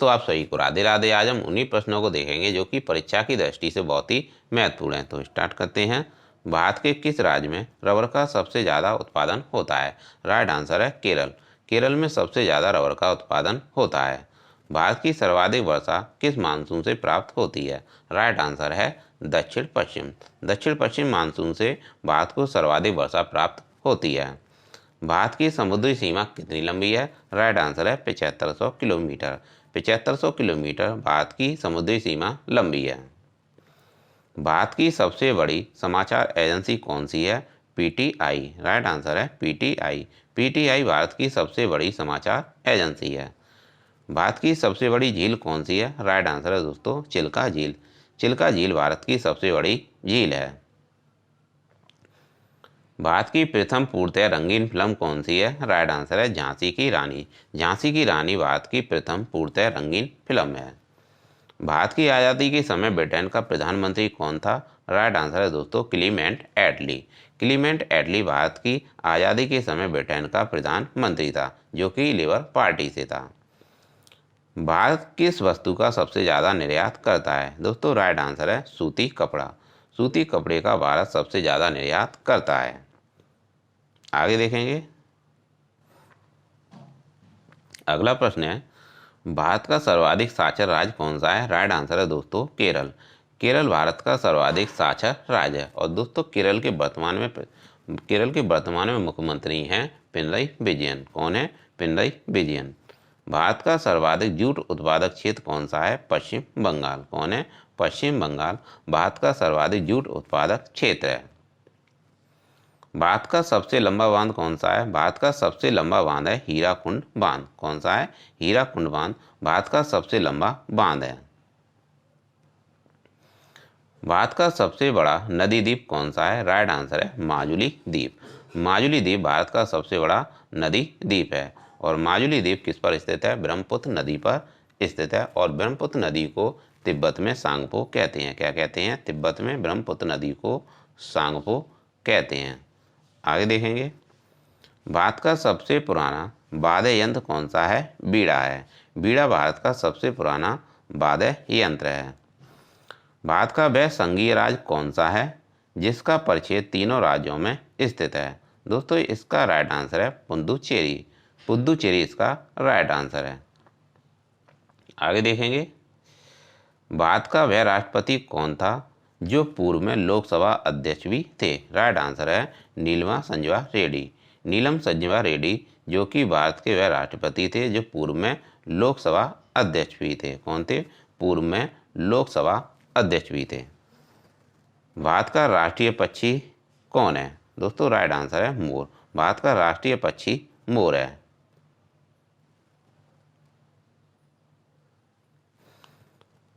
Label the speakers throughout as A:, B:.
A: दोस्तों आप सभी को राधे राधे। आज हम उन्हीं प्रश्नों को देखेंगे जो कि परीक्षा की दृष्टि से बहुत ही महत्वपूर्ण है। तो स्टार्ट करते हैं। भारत के किस राज्य में रबर का सबसे ज़्यादा उत्पादन होता है? राइट आंसर है केरल। केरल में सबसे ज़्यादा रबर का उत्पादन होता है। भारत की सर्वाधिक वर्षा किस मानसून से प्राप्त होती है? राइट आंसर है दक्षिण पश्चिम। दक्षिण पश्चिम मानसून से भारत को सर्वाधिक वर्षा प्राप्त होती है। भारत की समुद्री सीमा कितनी लंबी है? राइट आंसर है 7500 किलोमीटर। 7500 किलोमीटर भारत की समुद्री सीमा लंबी है। भारत की सबसे बड़ी समाचार एजेंसी कौन सी है? पीटीआई। राइट आंसर है पीटीआई। पीटीआई भारत की सबसे बड़ी समाचार एजेंसी है। भारत की सबसे बड़ी झील कौन सी है? राइट आंसर है दोस्तों चिल्का झील। चिल्का झील भारत की सबसे बड़ी झील है। भारत की प्रथम पूर्णतः रंगीन फिल्म कौन सी है? राइट आंसर है झांसी की रानी। झांसी की रानी भारत की प्रथम पूर्णतः रंगीन फिल्म है। भारत की आज़ादी के समय ब्रिटेन का प्रधानमंत्री कौन था? राइट आंसर है दोस्तों क्लीमेंट एटली। क्लीमेंट एटली भारत की आज़ादी के समय ब्रिटेन का प्रधानमंत्री था, जो कि लेबर पार्टी से था। भारत किस वस्तु का सबसे ज़्यादा निर्यात करता है? दोस्तों राइट आंसर है सूती कपड़ा। सूती कपड़े का भारत सबसे ज़्यादा निर्यात करता है। आगे देखेंगे। अगला प्रश्न है, भारत का सर्वाधिक साक्षर राज्य कौन सा है? राइट आंसर है दोस्तों केरल। केरल भारत का सर्वाधिक साक्षर राज्य है। और दोस्तों केरल के वर्तमान में मुख्यमंत्री हैं पिनरई विजयन। कौन है? पिनरई विजयन। भारत का सर्वाधिक जूट उत्पादक क्षेत्र कौन सा है? पश्चिम बंगाल। कौन है? पश्चिम बंगाल भारत का सर्वाधिक जूट उत्पादक क्षेत्र है। भारत का सबसे लंबा बांध कौन सा है? भारत का सबसे लंबा बांध है हीराकुंड बांध। कौन सा है? हीराकुंड बांध भारत का सबसे लंबा बांध है। भारत का सबसे बड़ा नदी द्वीप कौन सा है? राइट आंसर है माजुली द्वीप। माजुली द्वीप भारत का सबसे बड़ा नदी द्वीप है। और माजुली द्वीप किस पर स्थित है? ब्रह्मपुत्र नदी पर स्थित है। और ब्रह्मपुत्र नदी को तिब्बत में सांगपो कहते हैं। क्या कहते हैं? तिब्बत में ब्रह्मपुत्र नदी को सांगपो कहते हैं। आगे देखेंगे। भारत का सबसे पुराना वाद्य यंत्र कौन सा है? बीड़ा है। बीड़ा भारत का सबसे पुराना वाद्य यंत्र है। भारत का वह संघीय राज्य कौन सा है जिसका परिच्छेद तीनों राज्यों में स्थित है? दोस्तों इसका राइट आंसर है पुडुचेरी। पुडुचेरी इसका राइट आंसर है। आगे देखेंगे। भारत का वह राष्ट्रपति कौन था जो पूर्व में लोकसभा अध्यक्ष भी थे? राइट आंसर है नीलम संजवा रेड्डी। नीलम संजवा रेड्डी जो कि भारत के वह राष्ट्रपति थे जो पूर्व में लोकसभा अध्यक्ष भी थे। कौन थे? पूर्व में लोकसभा अध्यक्ष भी थे। भारत का राष्ट्रीय पक्षी कौन है? दोस्तों राइट आंसर है मोर। भारत का राष्ट्रीय पक्षी मोर है।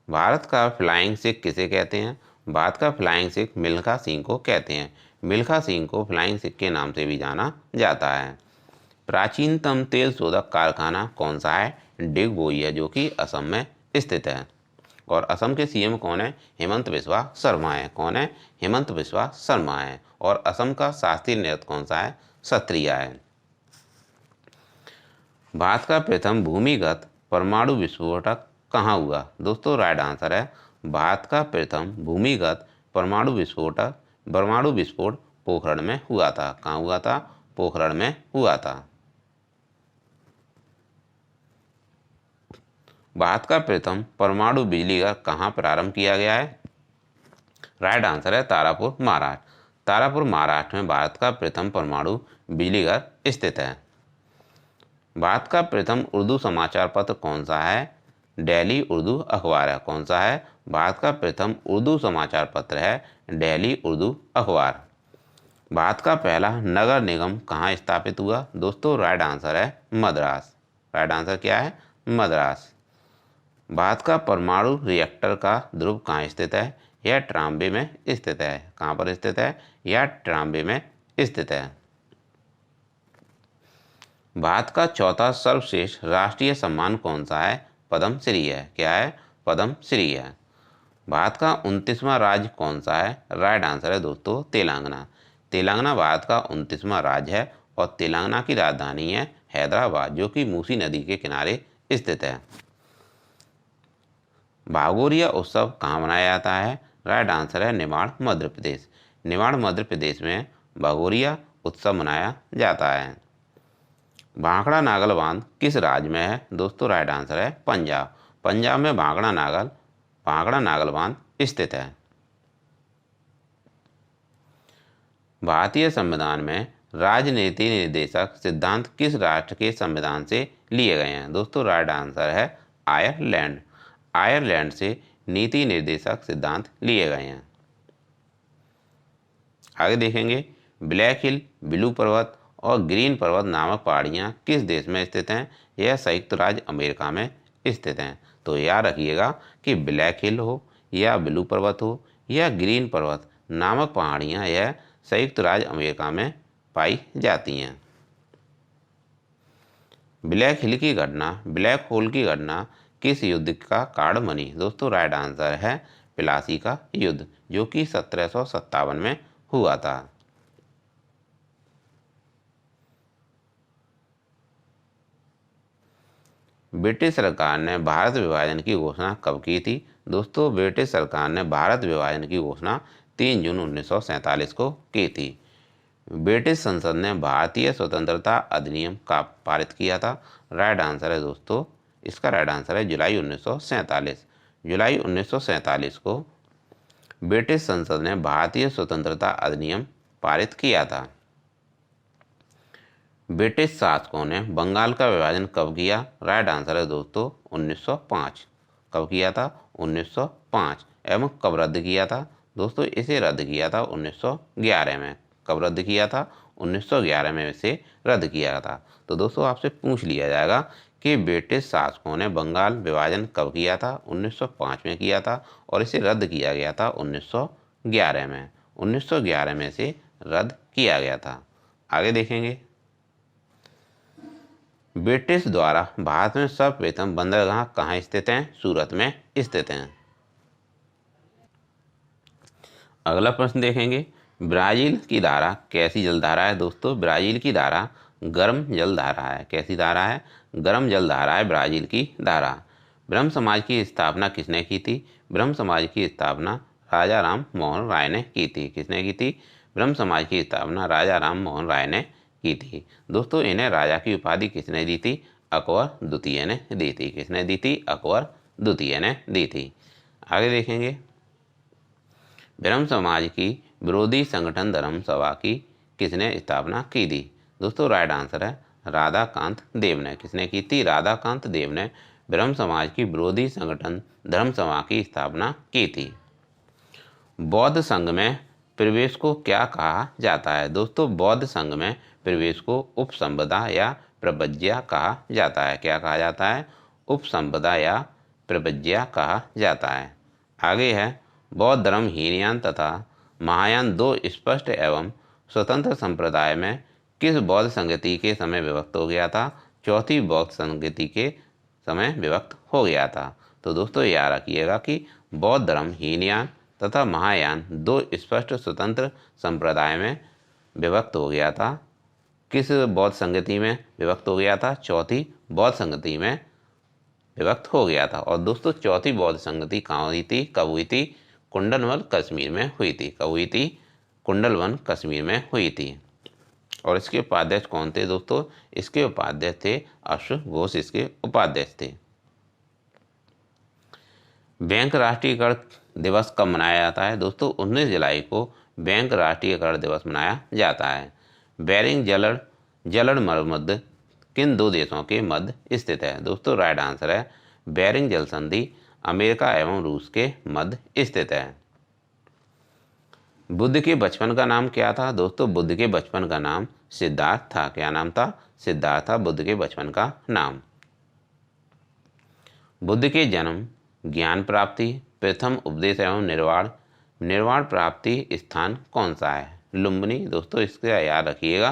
A: भारत का फ्लाइंग सिख किसे कहते हैं? भारत का फ्लाइंग सिख मिल्खा सिंह को कहते हैं। मिल्खा सिंह को फ्लाइंग सिख के नाम से भी जाना जाता है। प्राचीनतम तेल शोधक कारखाना कौन सा है? डिगबोई, जो कि असम में स्थित है। और असम के सीएम कौन है? हेमंत बिस्वा शर्मा है। कौन है? हेमंत बिस्वा शर्मा है। और असम का शास्त्रीय नृत्य कौन सा है? सत्रिया है। भारत का प्रथम भूमिगत परमाणु विस्फोटक कहाँ हुआ? दोस्तों राइट आंसर है भारत का प्रथम भूमिगत परमाणु विस्फोट पोखरण में हुआ था। कहाँ हुआ था? पोखरण में हुआ था। भारत का प्रथम परमाणु बिजली घर कहाँ प्रारंभ किया गया है? राइट आंसर है तारापुर महाराष्ट्र। तारापुर महाराष्ट्र में भारत का प्रथम परमाणु बिजली घर स्थित है। भारत का प्रथम उर्दू समाचार पत्र कौन सा है? डेली उर्दू अखबार है। कौन सा है? भारत का प्रथम उर्दू समाचार पत्र है डेली उर्दू अखबार। भारत का पहला नगर निगम कहाँ स्थापित हुआ? दोस्तों राइट आंसर है मद्रास। राइट आंसर क्या है? मद्रास। भारत का परमाणु रिएक्टर का ध्रुव कहाँ स्थित है? यह ट्राम्बे में स्थित है। कहाँ पर स्थित है? यह ट्राम्बे में स्थित है। भारत का चौथा सर्वश्रेष्ठ राष्ट्रीय सम्मान कौन सा है? पद्म श्री है। क्या है? पद्म श्री है। भारत का 29वां राज्य कौन सा है? राइट आंसर है दोस्तों तेलंगाना। तेलंगाना भारत का 29वां राज्य है। और तेलंगाना की राजधानी है हैदराबाद, जो कि मूसी नदी के किनारे स्थित है। भागोरिया उत्सव कहाँ मनाया जाता है? राइट आंसर है निमाड़ मध्य प्रदेश। निमाड़ मध्य प्रदेश में भागोरिया उत्सव मनाया जाता है। भाखड़ा नागल बांध किस राज्य में है? दोस्तों राइट आंसर है पंजाब। पंजाब में भाखड़ा नागल बांध स्थित है। भारतीय संविधान में राजनीति निर्देशक सिद्धांत किस राष्ट्र के संविधान से लिए गए हैं? दोस्तों राइट आंसर है आयरलैंड। आयरलैंड से नीति निर्देशक सिद्धांत लिए गए हैं। आगे देखेंगे, ब्लैक हिल, ब्लू पर्वत और ग्रीन पर्वत नामक पहाड़ियाँ किस देश में स्थित हैं? यह संयुक्त राज्य अमेरिका में स्थित हैं। तो याद रखिएगा कि ब्लैक हिल हो या ब्लू पर्वत हो या ग्रीन पर्वत नामक पहाड़ियाँ यह संयुक्त राज्य अमेरिका में पाई जाती हैं। ब्लैक होल की घटना किस युद्ध का कारण बनी? दोस्तों राइट आंसर है प्लासी का युद्ध, जो कि 1757 में हुआ था। ब्रिटिश सरकार ने भारत विभाजन की घोषणा कब की थी? दोस्तों ब्रिटिश सरकार ने भारत विभाजन की घोषणा 3 जून 1947 को की थी। ब्रिटिश संसद ने भारतीय स्वतंत्रता अधिनियम का पारित किया था। राइट आंसर है दोस्तों, इसका राइट आंसर है जुलाई 1947। जुलाई 1947 को ब्रिटिश संसद ने भारतीय स्वतंत्रता अधिनियम पारित किया था। ब्रिटिश शासकों ने बंगाल का विभाजन कब किया? राइट आंसर है दोस्तों 1905। कब किया था? 1905। एवं कब रद्द किया था? दोस्तों इसे रद्द किया था 1911 में। कब रद्द किया था? 1911 में इसे रद्द किया था। तो दोस्तों आपसे पूछ लिया जाएगा कि ब्रिटिश शासकों ने बंगाल विभाजन कब किया था? 1905 में किया था और इसे रद्द किया गया था 1911 में। 1911 में इसे रद्द किया गया था। आगे देखेंगे, ब्रिटिश द्वारा भारत में सर्वप्रथम बंदरगाह कहाँ स्थित हैं? सूरत में स्थित हैं। अगला प्रश्न देखेंगे, ब्राज़ील की धारा कैसी जलधारा है? दोस्तों ब्राज़ील की धारा गर्म जल धारा है। कैसी धारा है? गर्म जल धारा है ब्राज़ील की धारा। ब्रह्म समाज की स्थापना किसने की थी? ब्रह्म समाज की स्थापना राजा राम मोहन राय ने की थी। किसने की थी? ब्रह्म समाज की स्थापना राजा राम मोहन राय ने की थी। दोस्तों इन्हें राजा की उपाधि किसने दी थी? अकबर द्वितीय ने दी थी। किसने दी थी? अकबर द्वितीय ने दी थी। आगे देखेंगे, ब्रह्म समाज की विरोधी संगठन धर्म सभा की किसने स्थापना की थी? दोस्तों राइट आंसर है राधाकांत देव ने। किसने की थी? राधाकांत देव ने ब्रह्म समाज की विरोधी संगठन धर्म सभा की स्थापना की थी। बौद्ध संघ में प्रवेश को क्या कहा जाता है? दोस्तों बौद्ध संघ में प्रवेश को उपसंपदा या प्रव्रज्या कहा जाता है। क्या कहा जाता है? उपसंपदा या प्रव्रज्या कहा जाता है। आगे है, बौद्ध धर्म हीनयान तथा महायान दो स्पष्ट एवं स्वतंत्र संप्रदाय में किस बौद्ध संगति के समय विभक्त हो गया था? चौथी बौद्ध संगति के समय विभक्त हो गया था। तो दोस्तों याद रखिएगा कि बौद्ध धर्म हीनयान तथा महायान दो स्पष्ट स्वतंत्र संप्रदाय में विभक्त हो गया था। किस बौद्ध संगति में विभक्त हो गया था? चौथी बौद्ध संगति में विभक्त हो गया था। और दोस्तों चौथी बौद्ध संगति कहाँ हुई थी? कब हुई थी? कुंडलवन कश्मीर में हुई थी। कब हुई थी? कुंडलवन कश्मीर में हुई थी। और इसके उपाध्यक्ष कौन थे दोस्तों? इसके उपाध्यक्ष थे अश्व घोष, इसके उपाध्यक्ष थे। बैंक राष्ट्रीयकरण दिवस कब मनाया जाता है? दोस्तों 19 जुलाई को बैंक राष्ट्रीयकरण दिवस मनाया जाता है। बेरिंग जलड़ मरुमध्य किन दो देशों के मध्य स्थित है? दोस्तों राइट आंसर है बेरिंग जल संधि अमेरिका एवं रूस के मध्य स्थित है। बुद्ध के बचपन का नाम क्या था? दोस्तों बुद्ध के बचपन का नाम सिद्धार्थ था। क्या नाम था? सिद्धार्थ था बुद्ध के बचपन का नाम। बुद्ध के जन्म, ज्ञान प्राप्ति, प्रथम उपदेश एवं निर्वाण प्राप्ति स्थान कौन सा है? लुम्बिनी। दोस्तों इसका याद रखिएगा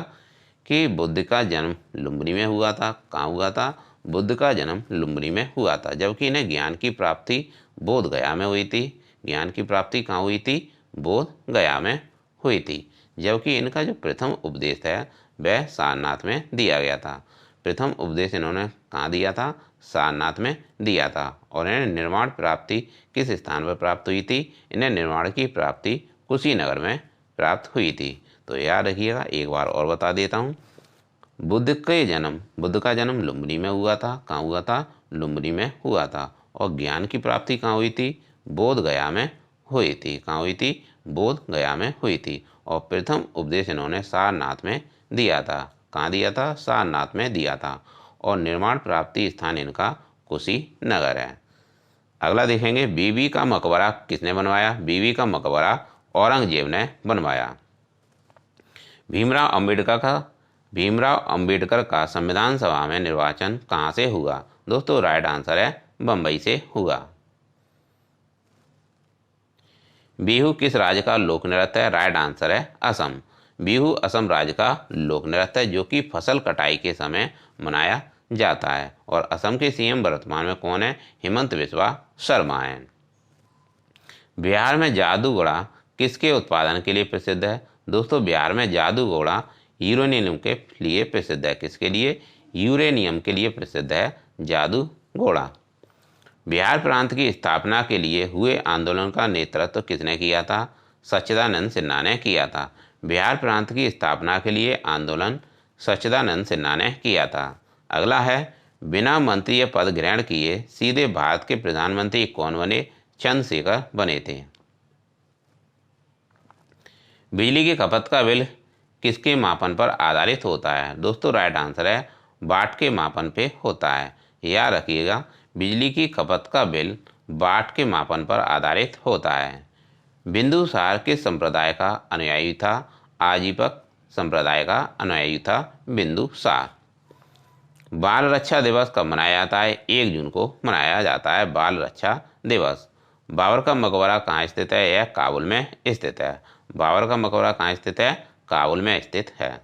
A: कि बुद्ध का जन्म लुम्बिनी में हुआ था। कहाँ हुआ था? बुद्ध का जन्म लुम्बिनी में हुआ था। जबकि इन्हें ज्ञान की प्राप्ति बोध गया में हुई थी। ज्ञान की प्राप्ति कहाँ हुई थी? बोध गया में हुई थी। जबकि इनका जो प्रथम उपदेश है वह सारनाथ में दिया गया था। प्रथम उपदेश इन्होंने कहाँ दिया था? सारनाथ में दिया था। और इन्हें निर्माण प्राप्ति किस स्थान पर प्राप्त हुई थी? इन्हें निर्माण की प्राप्ति कुशीनगर में प्राप्त हुई थी। तो याद रखिएगा, एक बार और बता देता हूँ। बुद्ध का जन्म लुम्बिनी में हुआ था। कहाँ हुआ था? लुम्बिनी में हुआ था। और ज्ञान की प्राप्ति कहाँ हुई थी? बोध गया में हुई थी। कहाँ हुई थी? बोध गया में हुई थी। और प्रथम उपदेश इन्होंने सारनाथ में दिया था। कहाँ दिया था? सारनाथ में दिया था। और निर्माण प्राप्ति स्थान इनका कुशीनगर है। अगला देखेंगे, बीबी का मकबरा किसने बनवाया? बीबी का मकबरा औरंगजेब ने बनवाया। भीमराव अंबेडकर का संविधान सभा में निर्वाचन कहाँ से हुआ? दोस्तों राइट आंसर है बंबई से हुआ। बिहू किस राज्य का लोक नृत्य है? राइट आंसर है असम। बिहू असम राज्य का लोक नृत्य है, जो कि फसल कटाई के समय मनाया जाता है। और असम के सीएम वर्तमान में कौन है? हेमंत बिस्वा शर्मा हैं। बिहार में जादू घोड़ा किसके उत्पादन के लिए प्रसिद्ध है? दोस्तों बिहार में जादू घोड़ा यूरेनियम के लिए प्रसिद्ध है। किसके लिए? यूरेनियम के लिए प्रसिद्ध है जादू घोड़ा। बिहार प्रांत की स्थापना के लिए हुए आंदोलन का नेतृत्व किसने किया था? सच्चिदानंद सिन्हा ने किया था। बिहार प्रांत की स्थापना के लिए आंदोलन सच्चिदानंद सिन्हा ने किया था। अगला है, बिना मंत्रीय पद ग्रहण किए सीधे भारत के प्रधानमंत्री कौन बने? चंद्रशेखर बने थे। बिजली की खपत का बिल किसके मापन पर आधारित होता है? दोस्तों राइट आंसर है वाट के मापन पे होता है। याद रखिएगा, बिजली की खपत का बिल वाट के मापन पर आधारित होता है। बिंदुसार किस संप्रदाय का अनुयायी था? आजीवक संप्रदाय का अनुयायी था बिंदुसार। बाल रक्षा दिवस कब मनाया जाता है? 1 जून को मनाया जाता है बाल रक्षा दिवस। बाबर का मकबरा कहाँ स्थित है? यह काबुल में स्थित है। बाबर का मकबरा कहाँ स्थित है? काबुल में स्थित है।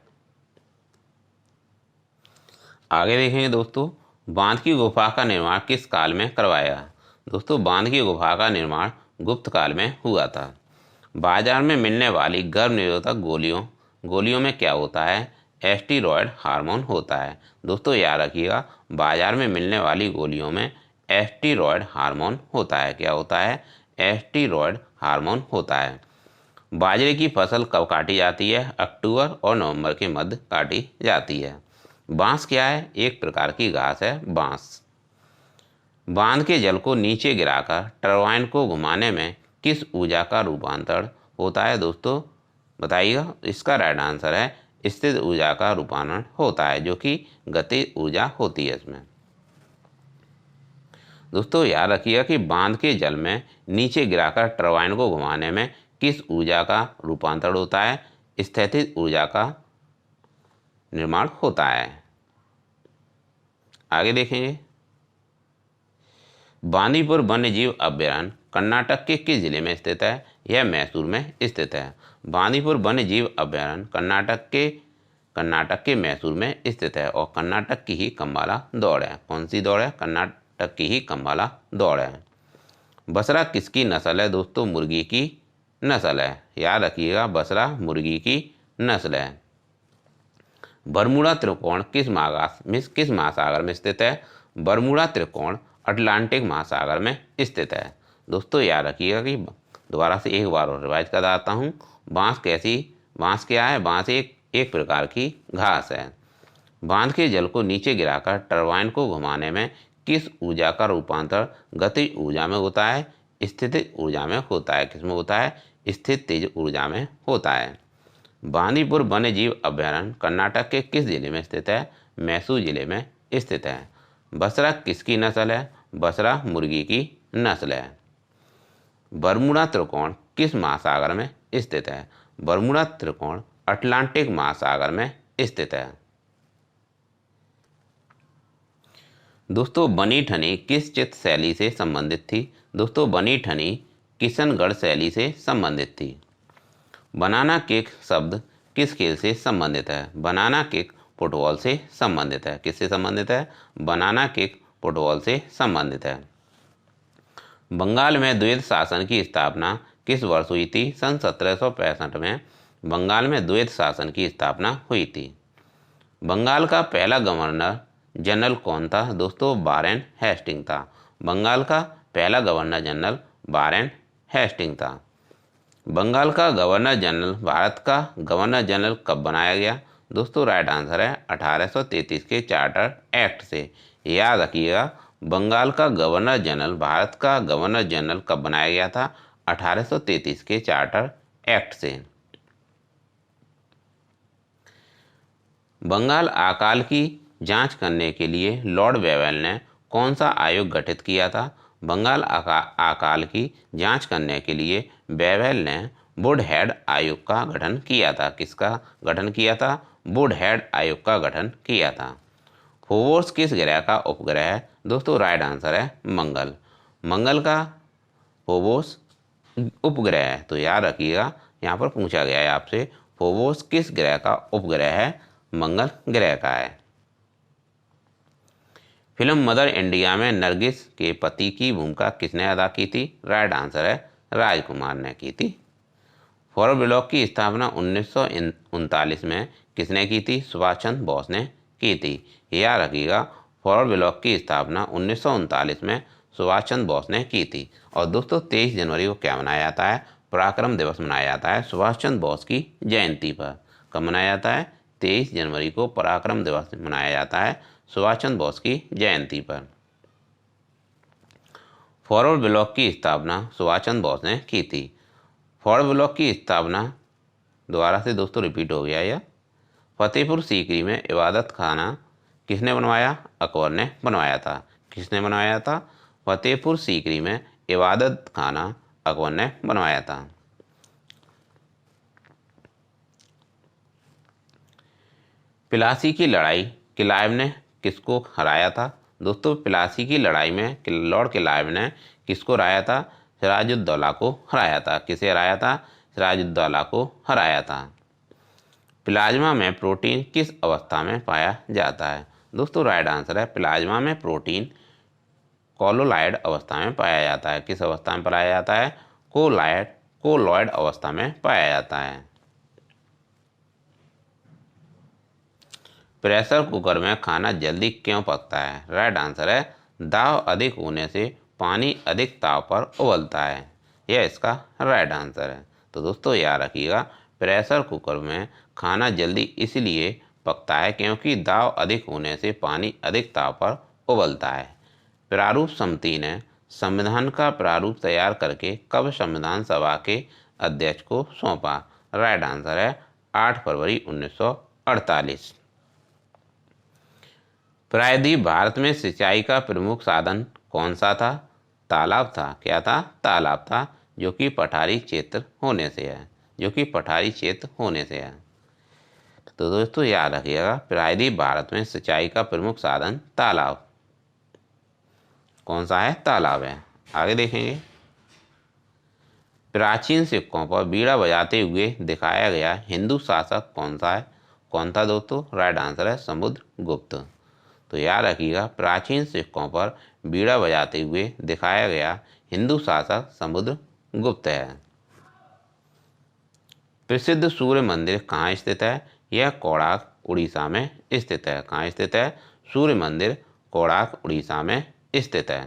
A: आगे देखेंगे दोस्तों, बांध की गुफा का निर्माण किस काल में करवाया? दोस्तों बांध की गुफा का निर्माण गुप्त काल में हुआ था। बाजार में मिलने वाली गर्भ निरोधक गोलियों में क्या होता है? एस्टेरॉयड हार्मोन होता है। दोस्तों याद रखिएगा, बाजार में मिलने वाली गोलियों में एस्टेरॉयड हार्मोन होता है। क्या होता है? एस्टेरॉयड हार्मोन होता है। बाजरे की फसल कब काटी जाती है? अक्टूबर और नवंबर के मध्य काटी जाती है। बांस क्या है? एक प्रकार की घास है बांस। बांध के जल को नीचे गिराकर टरबाइन को घुमाने में किस ऊर्जा का रूपांतरण होता है? दोस्तों बताइएगा। इसका राइट आंसर है स्थिर ऊर्जा का रूपांतरण होता है, जो कि गतिज ऊर्जा होती है इसमें। दोस्तों याद रखिएगा कि बांध के जल में नीचे गिराकर टरबाइन को घुमाने में किस ऊर्जा का रूपांतरण होता है? स्थितिज ऊर्जा का निर्माण होता है। आगे देखेंगे, बांदीपुर वन्यजीव अभयारण्य कर्नाटक के किस जिले में स्थित है? यह मैसूर में स्थित है। बांदीपुर वन्यजीव अभयारण्य कर्नाटक के मैसूर में स्थित है। और कर्नाटक की ही कम्बाला दौड़ है। कौन सी दौड़ है? कर्नाटक की ही कम्बाला दौड़ है। बसरा किसकी नस्ल है? दोस्तों मुर्गी की नस्ल है। याद रखिएगा, बसरा मुर्गी की नस्ल है। बरमूडा त्रिकोण किस महासागर में स्थित है? बरमूडा त्रिकोण अटलांटिक महासागर में स्थित है। दोस्तों याद रखिएगा कि दोबारा से एक बार और रिवाइज कराता हूँ। बांस क्या है? बांस एक प्रकार की घास है। बांध के जल को नीचे गिराकर टरबाइन को घुमाने में किस ऊर्जा का रूपांतरण गतिज ऊर्जा में होता है? स्थितिज ऊर्जा में होता है। किसमें होता है? स्थितिज ऊर्जा में होता है। बांदीपुर वन्यजीव अभयारण्य कर्नाटक के किस जिले में स्थित है? मैसूर जिले में स्थित है। बसरा किसकी नस्ल है? बसरा मुर्गी की नस्ल है। बरमूडा त्रिकोण किस महासागर में स्थित है? बरमूडा त्रिकोण अटलांटिक महासागर में स्थित है। दोस्तों बनी ठनी किस चित्र शैली से संबंधित थी? दोस्तों बनी ठनी किशनगढ़ शैली से संबंधित थी। बनाना केक शब्द किस खेल से संबंधित है? बनाना केक फुटबॉल से संबंधित है। किससे संबंधित है? बनाना केक फुटबॉल से संबंधित है। बंगाल में द्वैध शासन की स्थापना किस वर्ष हुई थी? सन 1765 में बंगाल में द्वैध शासन की स्थापना हुई थी। बंगाल का पहला गवर्नर जनरल कौन था? दोस्तों वारेन हेस्टिंग था। बंगाल का पहला गवर्नर जनरल वारेन हेस्टिंग था। बंगाल का गवर्नर जनरल भारत का गवर्नर जनरल कब बनाया गया? दोस्तों राइट आंसर है 1833 के चार्टर एक्ट से। याद रखिएगा, बंगाल का गवर्नर जनरल भारत का गवर्नर जनरल कब बनाया गया था? 1833 के चार्टर एक्ट से। बंगाल अकाल की जांच करने के लिए लॉर्ड वेवेल ने कौन सा आयोग गठित किया था? बंगाल अकाल की जांच करने के लिए वेवेल ने वुडहेड आयोग का गठन किया था। किसका गठन किया था? वुडहेड आयोग का गठन किया था। फोबोर्स किस ग्रह का उपग्रह है? दोस्तों राइट आंसर है मंगल। मंगल का फोबोर्स उपग्रह है। तो याद रखिएगा, यहाँ पर पूछा गया है आपसे फोबोर्स किस ग्रह का उपग्रह है? मंगल ग्रह का है। फिल्म मदर इंडिया में नरगिस के पति की भूमिका किसने अदा की थी? राइट आंसर है राजकुमार ने की थी। फॉरवर्ड ब्लॉक की स्थापना 1939 में किसने की थी? सुभाष चंद्र बोस ने की थी। याद रखिएगा, फॉरवर्ड ब्लॉक की स्थापना 1939 में सुभाष चंद्र बोस ने की थी। और दोस्तों 23 जनवरी को क्या मनाया जाता है? पराक्रम दिवस मनाया जाता है सुभाष चंद्र बोस की जयंती पर। कब मनाया जाता है? 23 जनवरी को पराक्रम दिवस मनाया जाता है सुभाष चंद्र बोस की जयंती पर। फॉरवर्ड ब्लॉक की स्थापना सुभाष चंद्र बोस ने की थी। फॉरवर्ड ब्लॉक की स्थापना दोबारा से दोस्तों रिपीट हो गया यह। फतेहपुर सीकरी में इबादत खाना किसने बनवाया? अकबर ने बनवाया था। किसने बनवाया था? फतेहपुर सीकरी में इबादत खाना अकबर ने बनवाया था। प्लासी की लड़ाई क्लाइव ने किसको हराया था? दोस्तों प्लासी की लड़ाई में लॉर्ड क्लाइव ने किसको हराया था? सिराजुद्दौला को हराया था। किसे हराया था? सिराजुद्दौला को हराया था। प्लाज्मा में प्रोटीन किस अवस्था में पाया जाता है? दोस्तों राइट आंसर है प्लाज्मा में प्रोटीन कोलोलाइड अवस्था में पाया जाता है। किस अवस्था में पाया जाता है? कोलॉइड अवस्था में पाया जाता है। प्रेशर कुकर में खाना जल्दी क्यों पकता है? राइट आंसर है दाब अधिक होने से पानी अधिक ताप पर उबलता है। यह इसका राइट आंसर है। तो दोस्तों याद रखिएगा, प्रेशर कुकर में खाना जल्दी इसलिए पकता है क्योंकि दाब अधिक होने से पानी अधिक ताप पर उबलता है। प्रारूप समिति ने संविधान का प्रारूप तैयार करके कब संविधान सभा के अध्यक्ष को सौंपा? राइट आंसर है 8 फरवरी 1948। प्रायद्वीप भारत में सिंचाई का प्रमुख साधन कौन सा था? तालाब था। क्या था? तालाब था, जो कि पठारी क्षेत्र होने से है। जो कि पठारी क्षेत्र होने से है। तो दोस्तों याद रखिएगा, प्रायद्वीप भारत में सिंचाई का प्रमुख साधन तालाब कौन सा है? तालाब है। आगे देखेंगे, प्राचीन सिक्कों पर बीड़ा बजाते हुए दिखाया गया हिंदू शासक कौन सा है? कौन था दोस्तों? राइट आंसर है समुद्रगुप्त। तो याद रखिएगा, प्राचीन सिक्कों पर बीड़ा बजाते हुए दिखाया गया हिंदू शासक समुद्रगुप्त है। प्रसिद्ध सूर्य मंदिर कहाँ स्थित है? यह कोणार्क उड़ीसा में स्थित है। कहाँ स्थित है? सूर्य मंदिर कोणार्क उड़ीसा में स्थित है।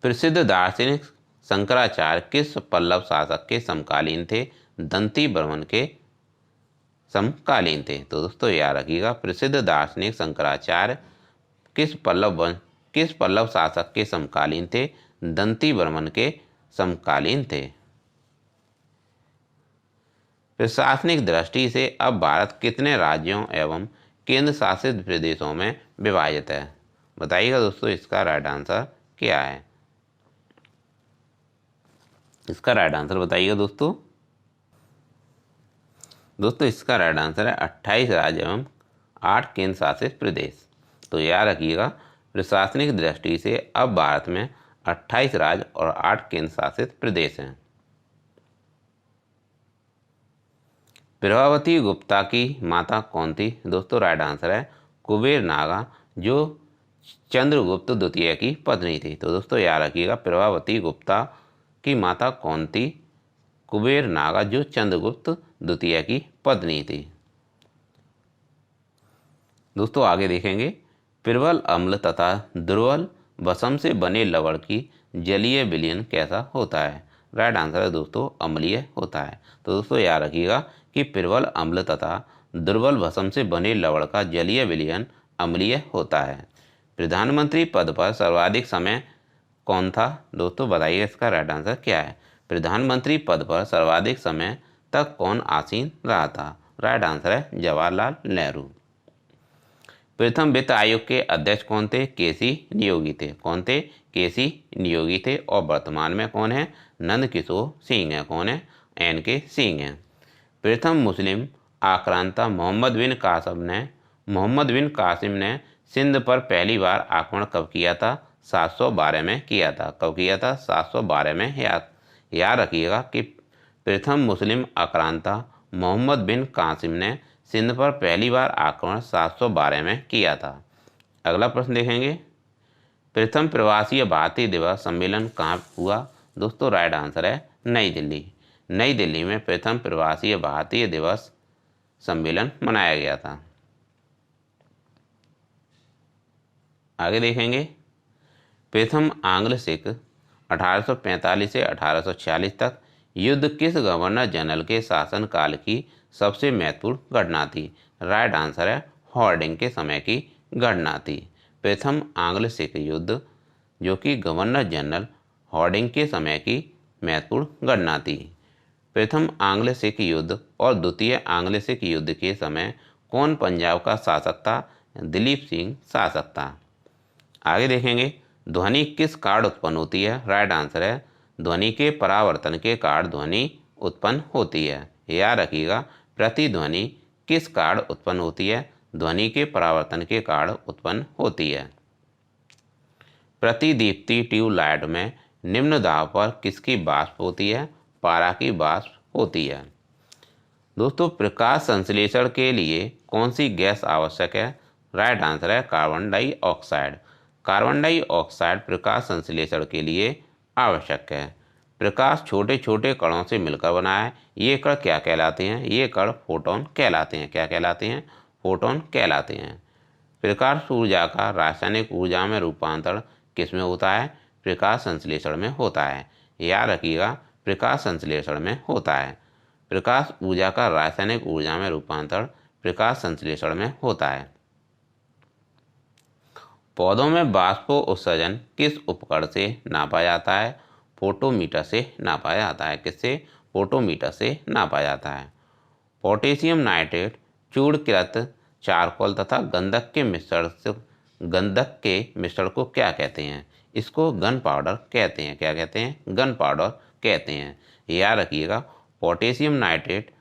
A: प्रसिद्ध दार्शनिक शंकराचार्य किस पल्लव शासक के समकालीन थे? दंती बर्मन के समकालीन थे। तो दोस्तों याद रखिएगा, प्रसिद्ध दार्शनिक शंकराचार्य किस पल्लव शासक के समकालीन थे? दंती बर्मन के समकालीन थे। प्रशासनिक दृष्टि से अब भारत कितने राज्यों एवं केंद्र शासित प्रदेशों में विभाजित है? बताइएगा दोस्तों, इसका राइट आंसर क्या है? इसका राइट आंसर बताइएगा दोस्तों। दोस्तों इसका राइट आंसर है 28 राज्य एवं 8 केंद्र शासित प्रदेश। तो याद रखिएगा, प्रशासनिक दृष्टि से अब भारत में 28 राज्य और 8 केंद्र शासित प्रदेश हैं। प्रभावती गुप्ता की माता कौन थी? दोस्तों राइट आंसर है कुबेर नागा, जो चंद्रगुप्त द्वितीय की पत्नी थी। तो दोस्तों याद रखिएगा, प्रभावती गुप्ता की माता कौन थी? कुबेर नागा, जो चंद्रगुप्त द्वितीय की पत्नी थी। दोस्तों आगे देखेंगे, प्रबल अम्ल तथा दुर्बल भस्म से बने लवण की जलीय विलयन कैसा होता है? राइट आंसर है दोस्तों अम्लीय होता है। तो दोस्तों याद रखिएगा कि प्रबल अम्ल तथा दुर्बल भस्म से बने लवण का जलीय विलयन अम्लीय होता है। प्रधानमंत्री पद पर सर्वाधिक समय कौन था? दोस्तों बताइए इसका राइट आंसर क्या है? प्रधानमंत्री पद पर सर्वाधिक समय तक कौन आसीन रहा था? राइट आंसर है जवाहरलाल नेहरू। प्रथम वित्त आयोग के अध्यक्ष कौन थे? केसी नियोगी थे। कौन थे? केसी नियोगी थे। और वर्तमान में कौन है? नंद किशोर सिंह है। कौन है? NK सिंह है। प्रथम मुस्लिम आक्रांता मोहम्मद बिन कासिम ने सिंध पर पहली बार आक्रमण कब किया था? 712 में किया था। कब किया था? 712 में। याद रखिएगा कि प्रथम मुस्लिम आक्रांता मोहम्मद बिन कासिम ने सिंध पर पहली बार आक्रमण 712 में किया था। अगला प्रश्न देखेंगे, प्रथम प्रवासीय भारतीय दिवस सम्मेलन कहाँ हुआ? दोस्तों राइट आंसर है नई दिल्ली। नई दिल्ली में प्रथम प्रवासीय भारतीय दिवस सम्मेलन मनाया गया था। आगे देखेंगे, प्रथम आंग्ल सिख 1845 से 1846 तक युद्ध किस गवर्नर जनरल के शासनकाल की सबसे महत्वपूर्ण घटना थी? राइट आंसर है हॉर्डिंग के समय की घटना थी। प्रथम आंग्ल सिख युद्ध जो कि गवर्नर जनरल हॉर्डिंग के समय की महत्वपूर्ण घटना थी। प्रथम आंग्ल सिख युद्ध और द्वितीय आंग्ल सिख युद्ध के समय कौन पंजाब का शासक था? दिलीप सिंह शासक था। आगे देखेंगे, ध्वनि किस कारण उत्पन्न होती है? राइट आंसर है ध्वनि के परावर्तन के कारण ध्वनि उत्पन्न होती है। याद रखिएगा, प्रतिध्वनि किस कारण उत्पन्न होती है? ध्वनि के परावर्तन के कारण उत्पन्न होती है। प्रतिदीप्ति ट्यूबलाइट में निम्न दाब पर किसकी वाष्प होती है? पारा की वाष्प होती है। दोस्तों प्रकाश संश्लेषण के लिए कौन सी गैस आवश्यक है? राइट आंसर है कार्बन डाइऑक्साइड। कार्बन डाइऑक्साइड प्रकाश संश्लेषण के लिए आवश्यक है। प्रकाश छोटे छोटे कणों से मिलकर बना है। ये कण क्या कहलाते हैं? ये कण फोटोन कहलाते हैं। क्या कहलाते हैं? फोटोन कहलाते हैं। प्रकाश ऊर्जा का रासायनिक ऊर्जा में रूपांतरण किसमें होता है? प्रकाश संश्लेषण में होता है। याद रखिएगा, प्रकाश संश्लेषण में होता है। प्रकाश ऊर्जा का रासायनिक ऊर्जा में रूपांतरण प्रकाश संश्लेषण में होता है। पौधों में वाष्पो उत्सर्जन किस उपकरण से नापा जाता है? फोटोमीटर से नापा जाता है। किससे? फोटोमीटर से नापा जाता है। पोटेशियम नाइट्रेट चूर्णकृत चारकोल तथा गंधक के मिश्रण को क्या कहते हैं? इसको गन पाउडर कहते हैं। क्या कहते हैं? गन पाउडर कहते हैं। याद रखिएगा, पोटेशियम नाइट्रेट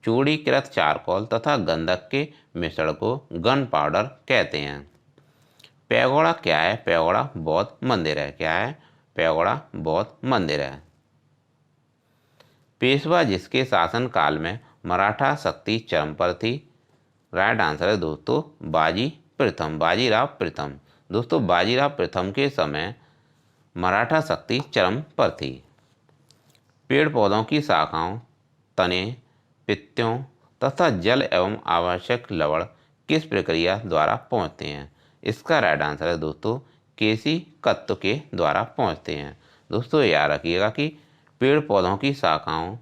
A: चूर्णीकृत चारकोल तथा गंधक के मिश्रण को गन पाउडर कहते हैं। पैगोड़ा क्या है? पैगोड़ा बौद्ध मंदिर है। क्या है? पैगोड़ा बौद्ध मंदिर है। पेशवा जिसके शासनकाल में मराठा शक्ति चरम पर थी? राइट आंसर है दोस्तों बाजी प्रथम, बाजीराव प्रथम। दोस्तों बाजीराव प्रथम के समय मराठा शक्ति चरम पर थी। पेड़ पौधों की शाखाओं, तने, पत्तियों तथा जल एवं आवश्यक लवण किस प्रक्रिया द्वारा पहुँचते हैं? इसका राइट आंसर है दोस्तों केसी कत्व के द्वारा पहुँचते हैं। दोस्तों याद रखिएगा कि पेड़ पौधों की शाखाओं,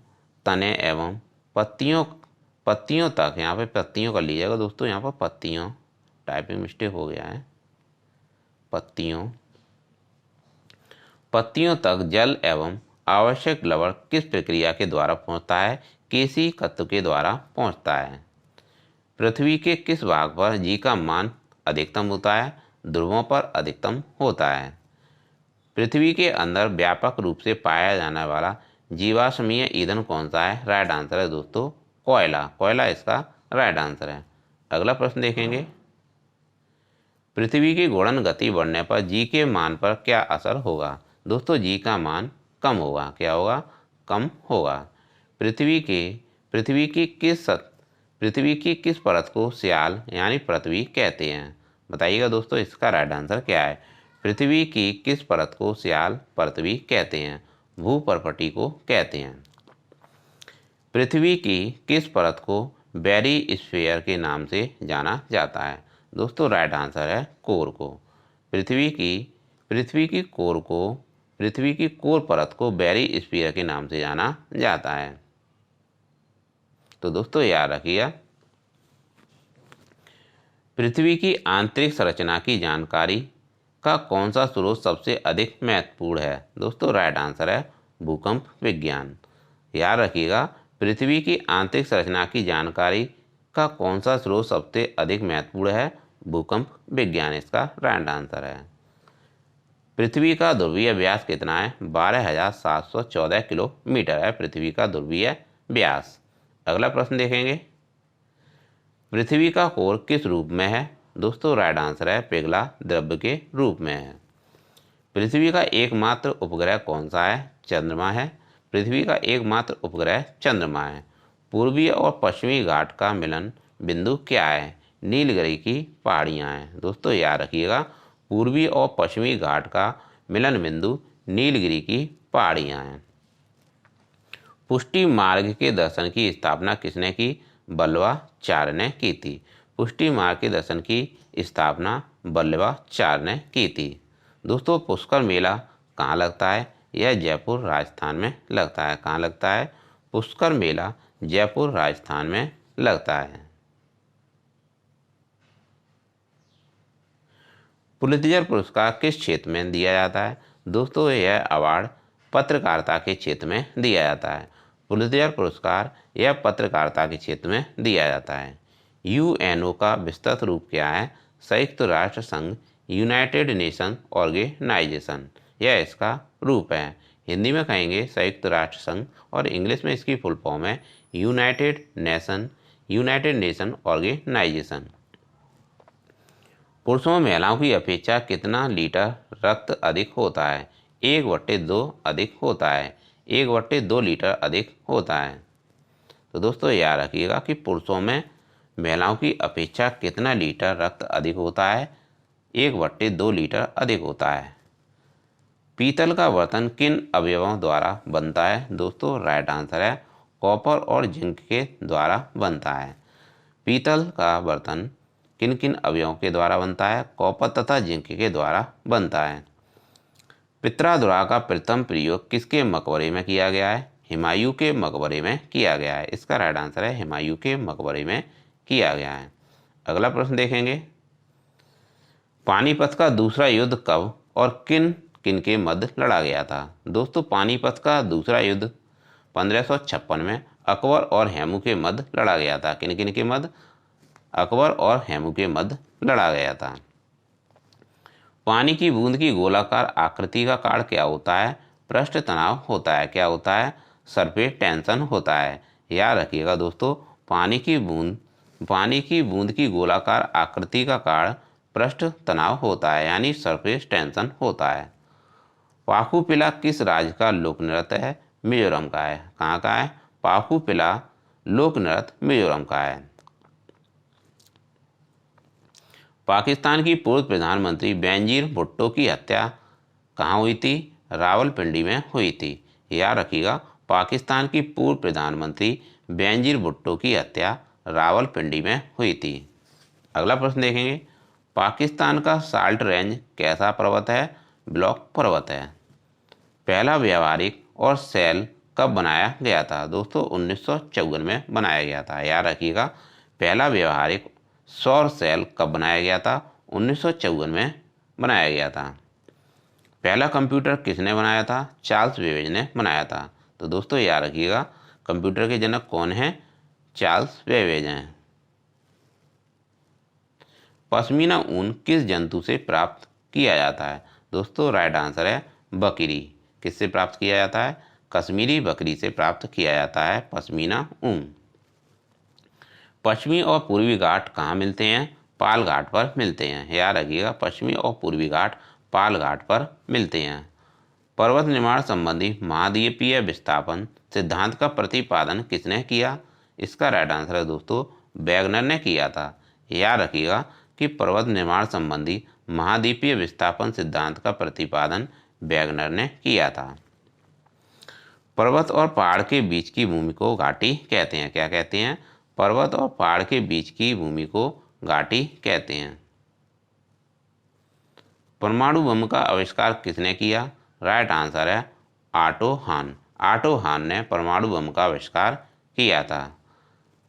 A: तने एवं पत्तियों तक, यहाँ पे पत्तियों कर लीजिएगा दोस्तों, यहाँ पर पत्तियों, टाइपिंग मिस्टेक हो गया है, पत्तियों तक जल एवं आवश्यक लवण किस प्रक्रिया के द्वारा पहुँचता है? केसी कत्व के द्वारा पहुँचता है। पृथ्वी के किस भाग पर जी का मान अधिकतम होता है? ध्रुवों पर अधिकतम होता है। पृथ्वी के अंदर व्यापक रूप से पाया जाने वाला जीवाश्मीय ईंधन कौन सा है? राइट आंसर है दोस्तों कोयला। कोयला इसका राइट आंसर है। अगला प्रश्न देखेंगे, पृथ्वी की घूर्णन गति बढ़ने पर जी के मान पर क्या असर होगा? दोस्तों जी का मान कम होगा। क्या होगा? कम होगा। पृथ्वी की किस परत को स्याल यानी पृथ्वी कहते हैं? बताइएगा दोस्तों इसका राइट आंसर क्या है? पृथ्वी की किस परत को स्याल पृथ्वी कहते हैं? भूपर्पटी को कहते हैं। पृथ्वी की किस परत को बैरी स्फीयर के नाम से जाना जाता है? दोस्तों राइट आंसर है कोर को। पृथ्वी की कोर परत को बैरी स्फीयर के नाम से जाना जाता है। तो दोस्तों याद रखिएगा, पृथ्वी की आंतरिक संरचना की जानकारी का कौन सा स्रोत सबसे अधिक महत्वपूर्ण है? दोस्तों राइट आंसर है भूकंप विज्ञान। याद रखिएगा, पृथ्वी की आंतरिक संरचना की जानकारी का कौन सा स्रोत सबसे अधिक महत्वपूर्ण है? भूकंप विज्ञान इसका राइट आंसर है। पृथ्वी का ध्रुवीय व्यास कितना है? 12,714 किलोमीटर है पृथ्वी का ध्रुवीय व्यास। अगला प्रश्न देखेंगे, पृथ्वी का कोर किस रूप में है? दोस्तों राइट आंसर है पिघला द्रव्य के रूप में है। पृथ्वी का एकमात्र उपग्रह कौन सा है? चंद्रमा है। पृथ्वी का एकमात्र उपग्रह चंद्रमा है। पूर्वी और पश्चिमी घाट का मिलन बिंदु क्या है? नीलगिरी की पहाड़ियाँ हैं। दोस्तों याद रखिएगा, पूर्वी और पश्चिमी घाट का मिलन बिंदु नीलगिरी की पहाड़ियाँ हैं। पुष्टि मार्ग के दर्शन की स्थापना किसने की? वल्लभाचार्य ने की थी। पुष्टि मार्ग के दर्शन की स्थापना वल्लभाचार्य ने की थी। दोस्तों पुष्कर मेला कहाँ लगता है? यह जयपुर राजस्थान में लगता है। कहाँ लगता है? पुष्कर मेला जयपुर राजस्थान में लगता है। पुलित्जर पुरस्कार किस क्षेत्र में दिया जाता है? दोस्तों यह अवार्ड पत्रकारिता के क्षेत्र में दिया जाता है। पुलित्जर पुरस्कार यह पत्रकारिता के क्षेत्र में दिया जाता है। यूएनओ का विस्तृत रूप क्या है? संयुक्त राष्ट्र संघ, यूनाइटेड नेशन ऑर्गेनाइजेशन, यह इसका रूप है। हिंदी में कहेंगे संयुक्त राष्ट्र संघ और इंग्लिश में इसकी फुल फॉर्म है यूनाइटेड नेशन ऑर्गेनाइजेशन। पुरुषों में महिलाओं की अपेक्षा कितना लीटर रक्त अधिक होता है? 1/2 अधिक होता है। 1/2 लीटर अधिक होता है। तो दोस्तों याद रखिएगा कि पुरुषों में महिलाओं की अपेक्षा कितना लीटर रक्त अधिक होता है? 1/2 लीटर अधिक होता है। पीतल का बर्तन किन अवयवों द्वारा बनता है? दोस्तों राइट आंसर है कॉपर और जिंक के द्वारा बनता है। पीतल का बर्तन किन किन अवयवों के द्वारा बनता है? कॉपर तथा जिंक के द्वारा बनता है। पित्रादुरा का प्रथम प्रयोग किसके मकबरे में किया गया है? हुमायूं के मकबरे में किया गया है। इसका राइट आंसर है हुमायूं के मकबरे में किया गया है। अगला प्रश्न देखेंगे, पानीपत का दूसरा युद्ध कब और किन किन के मध्य लड़ा गया था? दोस्तों पानीपत का दूसरा युद्ध 1556 में अकबर और हेमू के मध्य लड़ा गया था। किन किन के मध्य? अकबर और हेमू के मध्य लड़ा गया था। पानी की बूंद की गोलाकार आकृति का कारण क्या होता है? पृष्ठ तनाव होता है। क्या होता है? सरफेस टेंशन होता है। याद रखिएगा दोस्तों, पानी की बूंद की गोलाकार आकृति का कारण पृष्ठ तनाव होता है, यानी सरफेस टेंशन होता है। पाखुपिला किस राज्य का लोक नृत्य है? मिजोरम का है। कहाँ का है? पाखुपिला लोक नृत्य मिजोरम का है। पाकिस्तान की पूर्व प्रधानमंत्री बेनजीर भुट्टो की हत्या कहाँ हुई थी? रावलपिंडी में हुई थी। याद रखिएगा, पाकिस्तान की पूर्व प्रधानमंत्री बेनजीर भुट्टो की हत्या रावलपिंडी में हुई थी। अगला प्रश्न देखेंगे, पाकिस्तान का साल्ट रेंज कैसा पर्वत है? ब्लॉक पर्वत है। पहला व्यावहारिक और सेल कब बनाया गया था? दोस्तों 1954 में बनाया गया था। याद रखिएगा, पहला व्यावहारिक सौर सेल कब बनाया गया था? 1954 में बनाया गया था। पहला कंप्यूटर किसने बनाया था? चार्ल्स बेबेज ने बनाया था। तो दोस्तों याद रखिएगा, कंप्यूटर के जनक कौन हैं? चार्ल्स बेबेज हैं। पश्मीना ऊन किस जंतु से प्राप्त किया जाता है? दोस्तों राइट आंसर है बकरी। किससे प्राप्त किया जाता है? कश्मीरी बकरी से प्राप्त किया जाता है पश्मीना ऊन। पश्चिमी और पूर्वी घाट कहाँ मिलते हैं? पाल घाट पर मिलते हैं। याद रखिएगा, पश्चिमी और पूर्वी घाट पाल घाट पर मिलते हैं। पर्वत निर्माण संबंधी महाद्वीपीय विस्थापन सिद्धांत का प्रतिपादन किसने किया? इसका राइट आंसर है दोस्तों वैगनर ने किया था। याद रखिएगा कि पर्वत निर्माण संबंधी महाद्वीपीय विस्थापन सिद्धांत का प्रतिपादन वैगनर ने किया था। पर्वत और पहाड़ के बीच की भूमि को घाटी कहते हैं। क्या कहते हैं? पर्वत और पहाड़ के बीच की भूमि को घाटी कहते हैं। परमाणु बम का आविष्कार किसने किया? राइट आंसर है ऑटो हान। ऑटो हान ने परमाणु बम का आविष्कार किया था।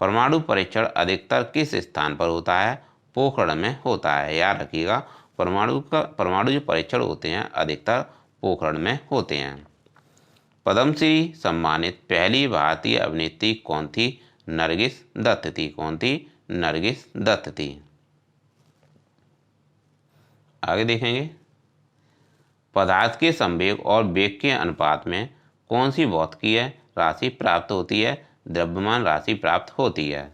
A: परमाणु परीक्षण अधिकतर किस स्थान पर होता है? पोखरण में होता है। याद रखिएगा, परमाणु जो परीक्षण होते हैं अधिकतर पोखरण में होते हैं। पद्मश्री सम्मानित पहली भारतीय अभिनेत्री कौन थी? नरगिस दत्त थी। कौन थी? नरगिस दत्त थी। आगे देखेंगे, पदार्थ के संवेग और वेग के अनुपात में कौन सी भौतिकीय राशि प्राप्त होती है? द्रव्यमान राशि प्राप्त होती है।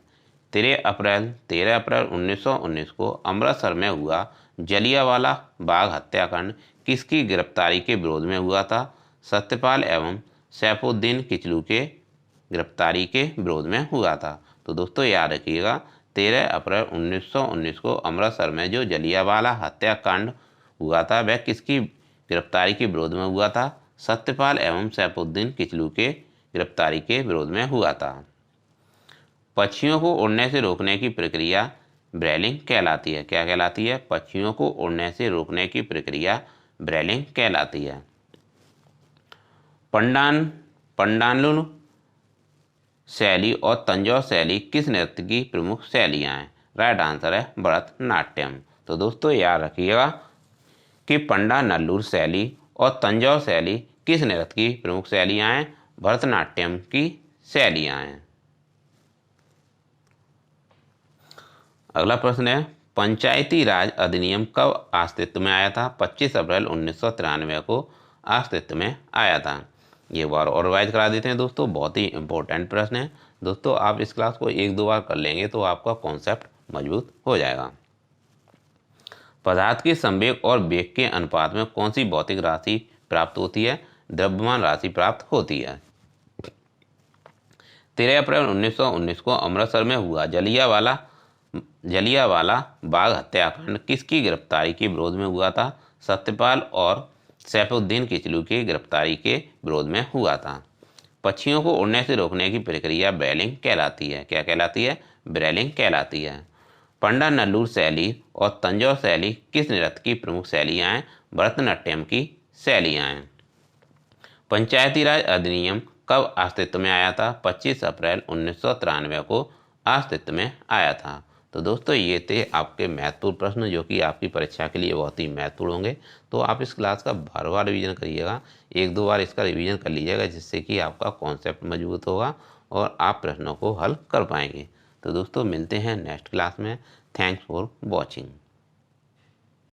A: 13 अप्रैल 1919 को अमृतसर में हुआ जलियांवाला बाग हत्याकांड किसकी गिरफ्तारी के विरोध में हुआ था? सत्यपाल एवं सैफुद्दीन किचलू के गिरफ्तारी के विरोध में हुआ था। तो दोस्तों याद रखिएगा, 13 अप्रैल 1919 को अमृतसर में जो जलियांवाला हत्याकांड हुआ था वह किसकी गिरफ्तारी के विरोध में हुआ था? सत्यपाल एवं सैफुद्दीन किचलू के गिरफ्तारी के विरोध में हुआ था। पक्षियों को उड़ने से रोकने की प्रक्रिया ब्रेलिंग कहलाती है। क्या कहलाती है? पक्षियों को उड़ने से रोकने की प्रक्रिया ब्रेलिंग कहलाती है। पंडालुन शैली और तंजौर शैली किस नृत्य की प्रमुख शैलियाँ हैं? राइट आंसर है भरतनाट्यम। तो दोस्तों याद रखिएगा कि पंडानल्लूर शैली और तंजौर शैली किस नृत्य की प्रमुख शैलियाँ हैं? भरतनाट्यम की शैलियाँ हैं। अगला प्रश्न है, पंचायती राज अधिनियम कब अस्तित्व में आया था? 25 अप्रैल 1993 को अस्तित्व में आया था। ये बार और रिवाइज करा देते हैं दोस्तों, बहुत ही इंपॉर्टेंट प्रश्न है। दोस्तों आप इस क्लास को एक दो बार कर लेंगे तो आपका कॉन्सेप्ट मजबूत हो जाएगा। पदार्थ के संवेग और वेग के अनुपात में कौन सी भौतिक राशि प्राप्त होती है? द्रव्यमान राशि प्राप्त होती है। 13 अप्रैल 1919 को अमृतसर में हुआ जलियांवाला बाग हत्याकांड किसकी गिरफ्तारी के विरोध में हुआ था? सत्यपाल और सैफुद्दीन किचलू की गिरफ्तारी के विरोध में हुआ था। पक्षियों को उड़ने से रोकने की प्रक्रिया ब्रेलिंग कहलाती है। क्या कहलाती है? ब्रेलिंग कहलाती है। पंडानल्लूर शैली और तंजौर शैली किस नृत्य की प्रमुख शैलियाँ हैं? भरतनाट्यम की शैलियाँ हैं। पंचायती राज अधिनियम कब अस्तित्व में आया था? 25 अप्रैल 1993 को अस्तित्व में आया था। तो दोस्तों ये थे आपके महत्वपूर्ण प्रश्न जो कि आपकी परीक्षा के लिए बहुत ही महत्वपूर्ण होंगे। तो आप इस क्लास का बार बार रिवीजन करिएगा, एक दो बार इसका रिवीजन कर लीजिएगा, जिससे कि आपका कॉन्सेप्ट मजबूत होगा और आप प्रश्नों को हल कर पाएंगे। तो दोस्तों मिलते हैं नेक्स्ट क्लास में। Thanks for watching.